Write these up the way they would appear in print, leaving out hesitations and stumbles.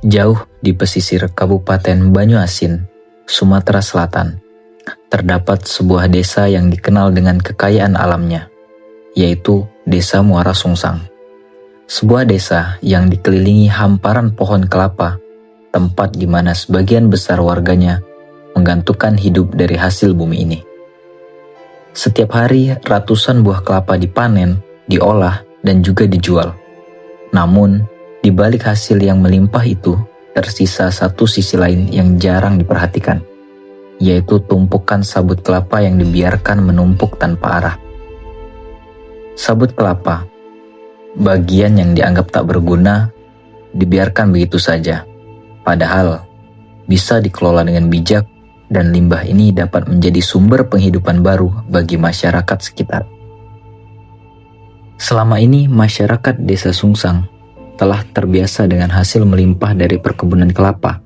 Jauh di pesisir Kabupaten Banyuasin, Sumatera Selatan, terdapat sebuah desa yang dikenal dengan kekayaan alamnya, yaitu Desa Muara Sungsang. Sebuah desa yang dikelilingi hamparan pohon kelapa, tempat di mana sebagian besar warganya menggantungkan hidup dari hasil bumi ini. Setiap hari ratusan buah kelapa dipanen, diolah, dan juga dijual. Namun, di balik hasil yang melimpah itu, tersisa satu sisi lain yang jarang diperhatikan, yaitu tumpukan sabut kelapa yang dibiarkan menumpuk tanpa arah. Sabut kelapa, bagian yang dianggap tak berguna, dibiarkan begitu saja. Padahal, bisa dikelola dengan bijak dan limbah ini dapat menjadi sumber penghidupan baru bagi masyarakat sekitar. Selama ini, masyarakat Desa Sungsang telah terbiasa dengan hasil melimpah dari perkebunan kelapa.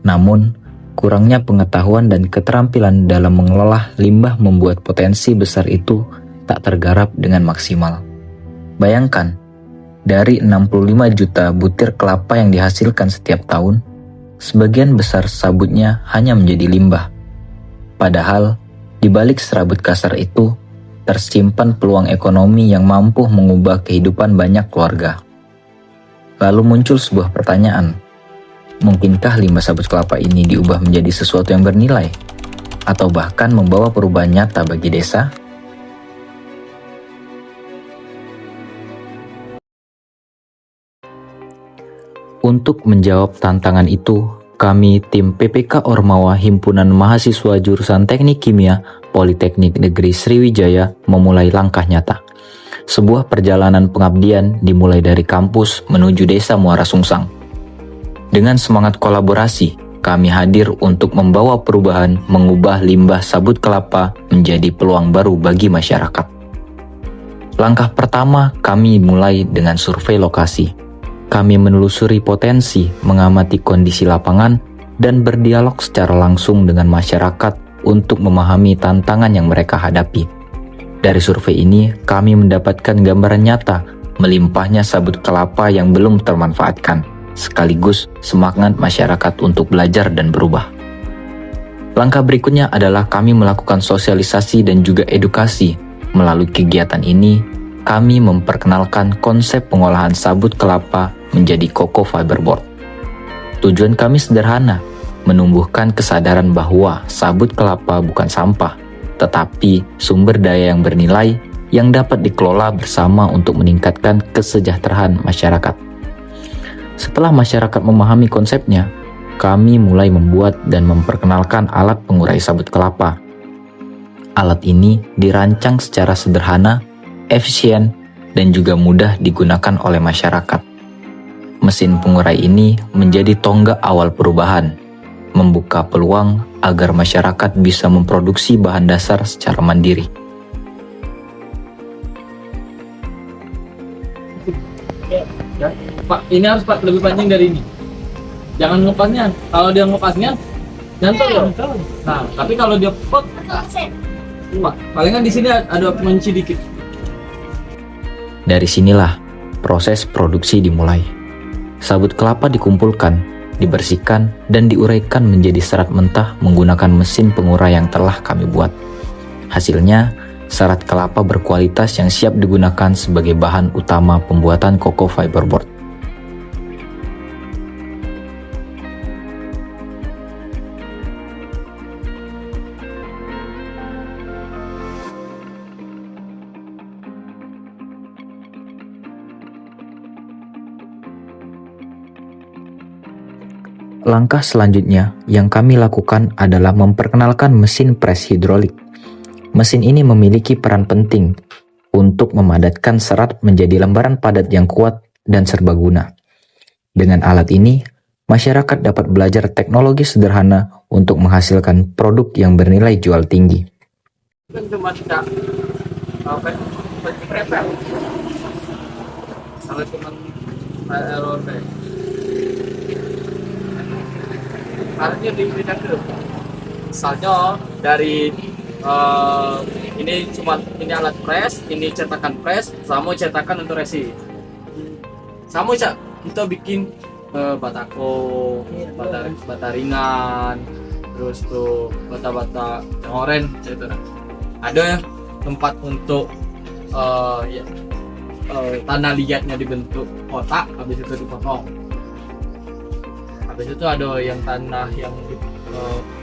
Namun, kurangnya pengetahuan dan keterampilan dalam mengelola limbah membuat potensi besar itu tak tergarap dengan maksimal. Bayangkan, dari 65 juta butir kelapa yang dihasilkan setiap tahun, sebagian besar sabutnya hanya menjadi limbah. Padahal, di balik serabut kasar itu, tersimpan peluang ekonomi yang mampu mengubah kehidupan banyak keluarga. Lalu muncul sebuah pertanyaan, mungkinkah limbah sabut kelapa ini diubah menjadi sesuatu yang bernilai? Atau bahkan membawa perubahan nyata bagi desa? Untuk menjawab tantangan itu, kami tim PPK Ormawa Himpunan Mahasiswa Jurusan Teknik Kimia Politeknik Negeri Sriwijaya memulai langkah nyata. Sebuah perjalanan pengabdian dimulai dari kampus menuju Desa Muara Sungsang. Dengan semangat kolaborasi, kami hadir untuk membawa perubahan mengubah limbah sabut kelapa menjadi peluang baru bagi masyarakat. Langkah pertama, kami mulai dengan survei lokasi. Kami menelusuri potensi, mengamati kondisi lapangan, dan berdialog secara langsung dengan masyarakat untuk memahami tantangan yang mereka hadapi. Dari survei ini, kami mendapatkan gambaran nyata melimpahnya sabut kelapa yang belum termanfaatkan, sekaligus semangat masyarakat untuk belajar dan berubah. Langkah berikutnya adalah kami melakukan sosialisasi dan juga edukasi. Melalui kegiatan ini, kami memperkenalkan konsep pengolahan sabut kelapa menjadi cocoa fiberboard. Tujuan kami sederhana, menumbuhkan kesadaran bahwa sabut kelapa bukan sampah, tetapi sumber daya yang bernilai yang dapat dikelola bersama untuk meningkatkan kesejahteraan masyarakat. Setelah masyarakat memahami konsepnya, kami mulai membuat dan memperkenalkan alat pengurai sabut kelapa. Alat ini dirancang secara sederhana, efisien, dan juga mudah digunakan oleh masyarakat. Mesin pengurai ini menjadi tonggak awal perubahan, membuka peluang agar masyarakat bisa memproduksi bahan dasar secara mandiri. Pak, ini harus Pak lebih panjang dari ini. Jangan ngepasnya. Kalau dia ngepasnya, nyantol ya. Nah, tapi kalau dia pot, Pak, palingan di sini ada kunci dikit. Dari sinilah proses produksi dimulai. Sabut kelapa dikumpulkan, dibersihkan, dan diuraikan menjadi serat mentah menggunakan mesin pengurai yang telah kami buat. Hasilnya, serat kelapa berkualitas yang siap digunakan sebagai bahan utama pembuatan cocoa fiberboard. Langkah selanjutnya yang kami lakukan adalah memperkenalkan mesin pres hidrolik. Mesin ini memiliki peran penting untuk memadatkan serat menjadi lembaran padat yang kuat dan serbaguna. Dengan alat ini, masyarakat dapat belajar teknologi sederhana untuk menghasilkan produk yang bernilai jual tinggi. Cuma tidak prepel. Kalau cuma ROD harusnya dibedakan. Misalnya dari ini alat press, ini cetakan press, sama cetakan untuk resi. Sama cak, kita bikin batako, bata ringan, terus tuh bata-bata yang oren itu nah. Ada ya tempat untuk tanah liatnya dibentuk kotak, habis itu dipotong. Habis itu ada yang tanah yang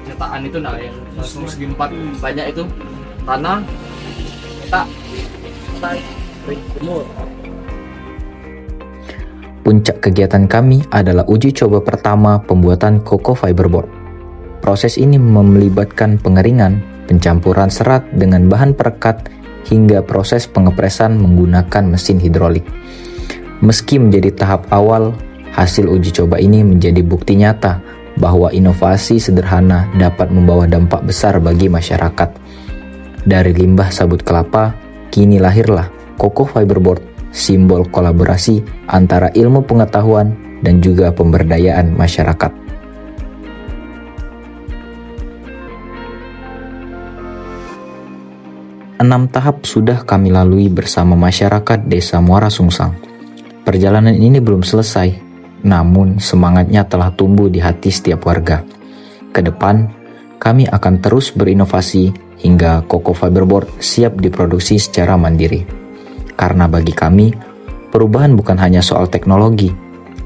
cetakan itu nah, yang langsung segi empat banyak itu tanah kotak jemur. Puncak kegiatan kami adalah uji coba pertama pembuatan coco fiberboard. Proses ini melibatkan pengeringan, pencampuran serat dengan bahan perekat, hingga proses pengepresan menggunakan mesin hidrolik. Meski menjadi tahap awal, hasil uji coba ini menjadi bukti nyata bahwa inovasi sederhana dapat membawa dampak besar bagi masyarakat. Dari limbah sabut kelapa, kini lahirlah coco fiberboard, simbol kolaborasi antara ilmu pengetahuan dan juga pemberdayaan masyarakat. Enam tahap sudah kami lalui bersama masyarakat Desa Muara Sungsang. Perjalanan ini belum selesai, namun semangatnya telah tumbuh di hati setiap warga. Kedepan, kami akan terus berinovasi hingga coco fiberboard siap diproduksi secara mandiri. Karena bagi kami, perubahan bukan hanya soal teknologi,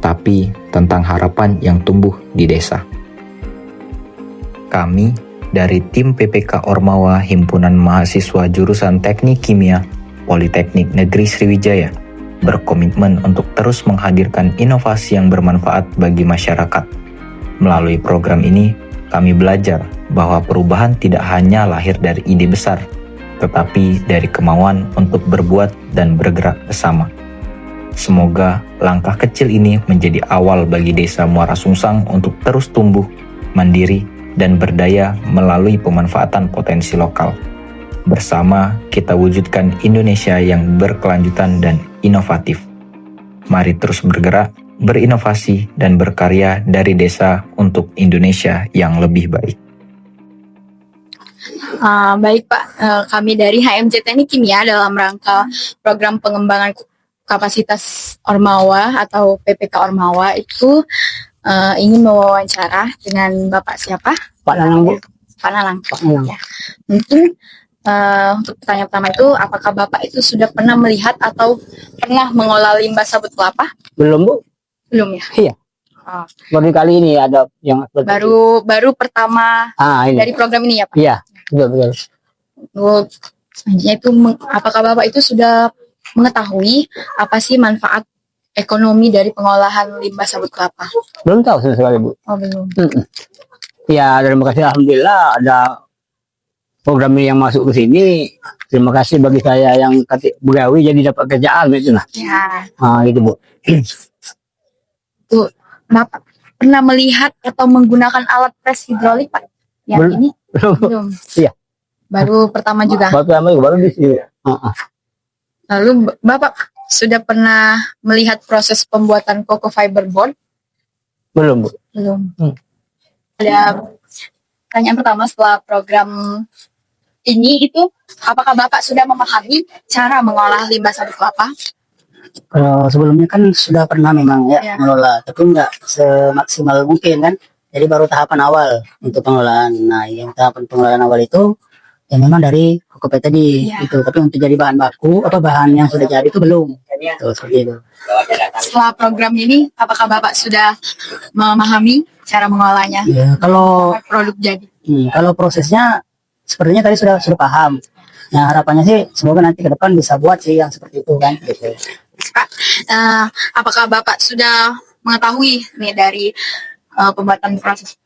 tapi tentang harapan yang tumbuh di desa. Kami dari tim PPK Ormawa Himpunan Mahasiswa Jurusan Teknik Kimia Politeknik Negeri Sriwijaya berkomitmen untuk terus menghadirkan inovasi yang bermanfaat bagi masyarakat. Melalui program ini, kami belajar bahwa perubahan tidak hanya lahir dari ide besar, tetapi dari kemauan untuk berbuat dan bergerak bersama. Semoga langkah kecil ini menjadi awal bagi Desa Muara Sungsang untuk terus tumbuh, mandiri, dan berdaya melalui pemanfaatan potensi lokal. Bersama kita wujudkan Indonesia yang berkelanjutan dan inovatif. Mari terus bergerak, berinovasi, dan berkarya dari desa untuk Indonesia yang lebih baik. Baik Pak, kami dari HMJ Teknik Kimia dalam rangka program pengembangan kapasitas Ormawa atau PPK Ormawa itu ingin mewawancara dengan Bapak siapa? Pak Nanang, Bu. Pak Nalang. Pak Nanang. Ya. Mungkin untuk pertanyaan pertama itu, apakah Bapak itu sudah pernah melihat atau pernah mengolah limbah sabut kelapa? Belum, Bu. Belum ya? Iya. Baru kali ini ada yang Baru pertama ini. dari program ini ya Pak? Iya, betul. Untuk selanjutnya itu, apakah Bapak itu sudah mengetahui apa sih manfaat ekonomi dari pengolahan limbah sabut kelapa? Belum tahu sama sekali, Bu. Oh belum. Ya, terima kasih. Alhamdulillah ada program ini yang masuk ke sini. Terima kasih bagi saya yang begawi jadi dapat kerjaan gitu nah. Ya. Gitu, Bu. Tuh, Bapak pernah melihat atau menggunakan alat pres hidrolik Pak? Yang Belum. ini? Belum. Belum. Iya. Baru pertama juga. Baru di sini. Lalu Bapak sudah pernah melihat proses pembuatan coco fiberboard? Belum, Bu. Belum. Ada pertanyaan pertama setelah program ini itu, apakah Bapak sudah memahami cara mengolah limbah sabut kelapa? Kalau sebelumnya kan sudah pernah memang Ya. mengelola, tapi nggak semaksimal mungkin kan. Jadi baru tahapan awal untuk pengelolaan. Nah, yang tahapan pengelolaan awal itu ya memang dari kopi tadi Ya. itu. Tapi untuk jadi bahan baku, bahan yang sudah jadi itu belum. Tuh, seperti itu. Setelah program ini, apakah Bapak sudah memahami cara mengolahnya? Ya, kalau Produk jadi. kalau prosesnya sepertinya tadi sudah paham. Nah, harapannya sih semoga nanti ke depan bisa buat sih yang seperti itu kan. Gitu. Pak, apakah Bapak sudah mengetahui nih dari pembuatan proses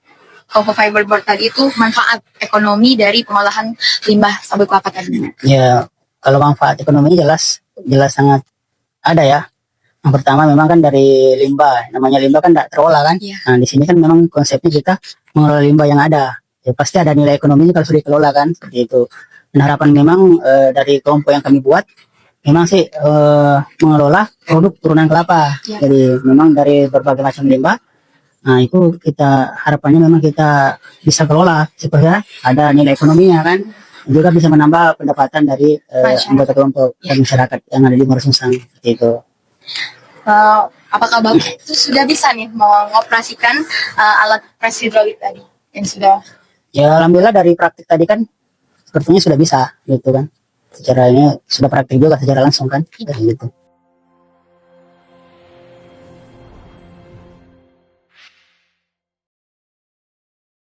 coco fiberboard tadi itu manfaat ekonomi dari pengolahan limbah sabut kelapa tadi? Ya, kalau manfaat ekonominya jelas sangat ada ya. Yang pertama memang kan dari limbah, namanya limbah kan tidak terolah kan. Iya. Nah, di sini kan memang konsepnya kita mengelola limbah yang ada. Ya pasti ada nilai ekonominya kalau sudah dikelola kan, seperti itu. Dan harapan memang dari kelompok yang kami buat memang sih mengelola produk turunan kelapa. Iya. Jadi memang dari berbagai macam limbah. Nah, itu kita harapannya memang kita bisa kelola supaya ada nilai ekonominya kan. Juga bisa menambah pendapatan dari anggota kelompok dan masyarakat yang ada di Muara Sungsang seperti itu. apakah Bapak itu sudah bisa nih mengoperasikan alat pres hidrolik tadi yang sudah? Ya alhamdulillah dari praktik tadi kan sepertinya sudah bisa gitu kan. Secara ini sudah praktik juga secara langsung kan, kayak gitu.